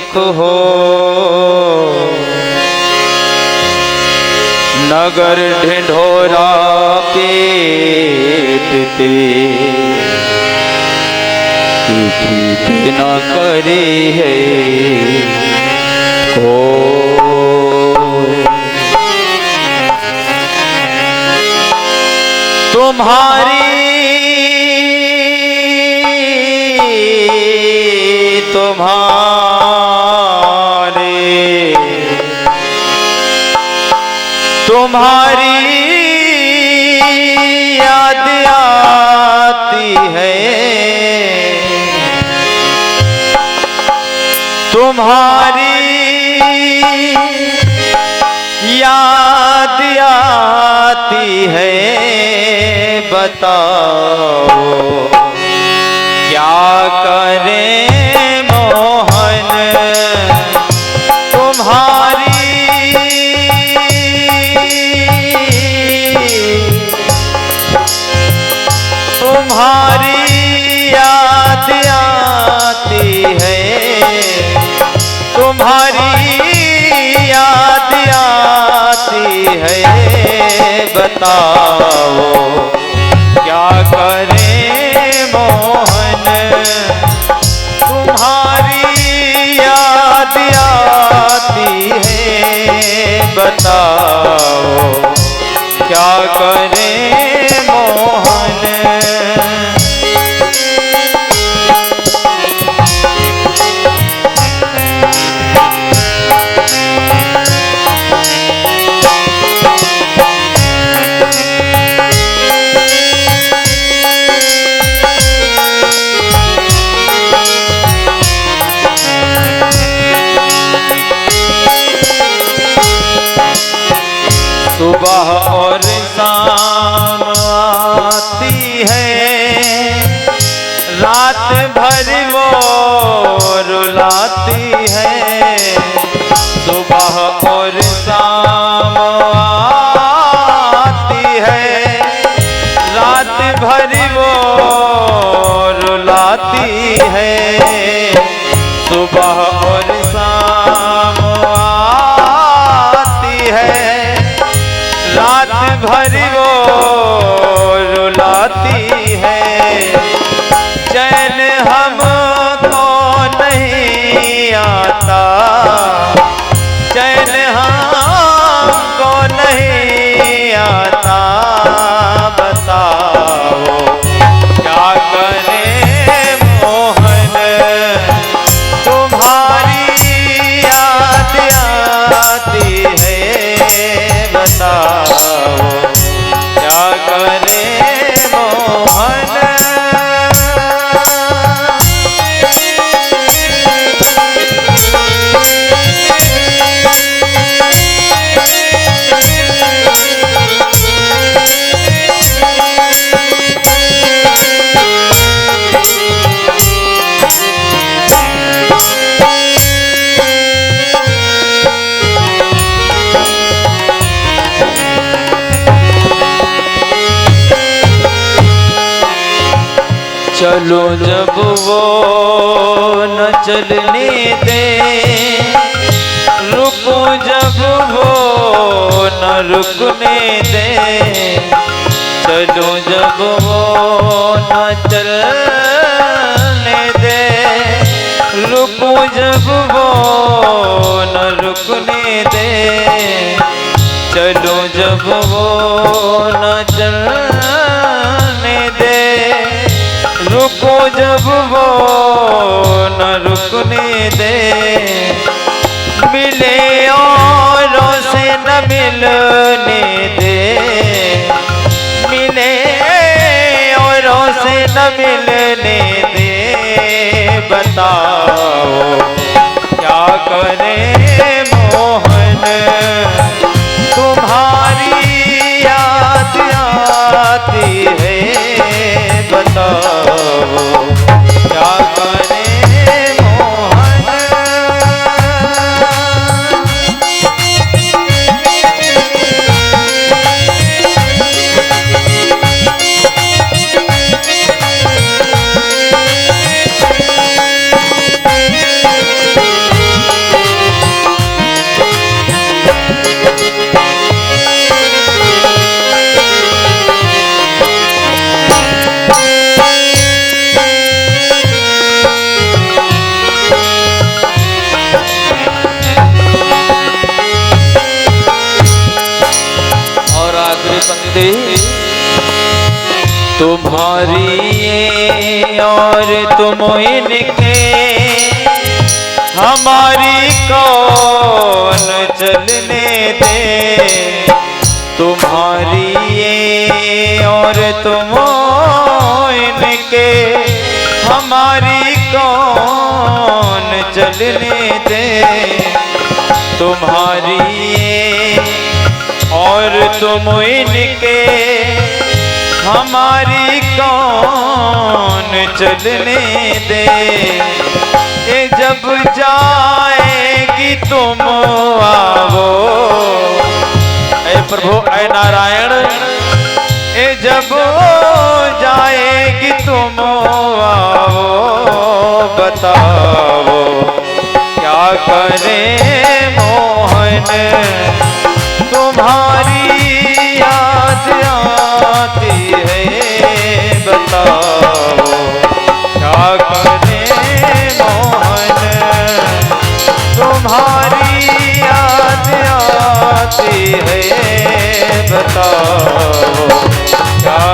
दुख हो, नगर ढिंढोरा पेटते पीठी न करे है को। तुम्हारे तुम्हारी याद आती है, तुम्हारी याद आती है। बताओ क्या करें मोहन तुम्हारी याद आती है, तुम्हारी याद आती है। बताओ क्या करें मोहन तुम्हारी याद आती है। बताओ क्या करें मोहन। सुबह और शाम आती है, रात भर वो रुलाती है। सुबह और शाम आती है, रात भर वो रुलाती है। सुबह और शाम आती है, रात भर वो रुलाती है। चैन हमको नहीं आता, चैन हमको नहीं आता। बताओ क्या करें मोहन तुम्हारी याद आती है। बताओ क्या करें मोहन। चलो जब वो न चलने दे, रुको जब वो न रुकने दे। चलो जब वो न चलने दे, रुको जब वो न रुकने दे। चलो जब वो न चलने दे, रुको जब वो न रुकने दे। मिले औरों से न मिलने दे, मिले औरों से न मिलने दे। बताओ क्या करें मोहन तुम्हारी याद आती है। बताओ क्या करें मोहन। तुम्हारी ये और तुम इनके, हमारी कौन चलने दे। तुम्हारी ये और तुम इनके, हमारी कौन चलने दे। तुम्हारी ये और तुम इनके, हमारी कौन चलने दे। ये जब जाएगी तुम आवो, ऐ प्रभु ऐ नारायण, ये जब जाएगी तुम आओ, बताओ क्या करे मोहन। तुम्हारी याद आती है, बताओ क्या करे मोहन। तुम्हारी याद आती है, बताओ क्या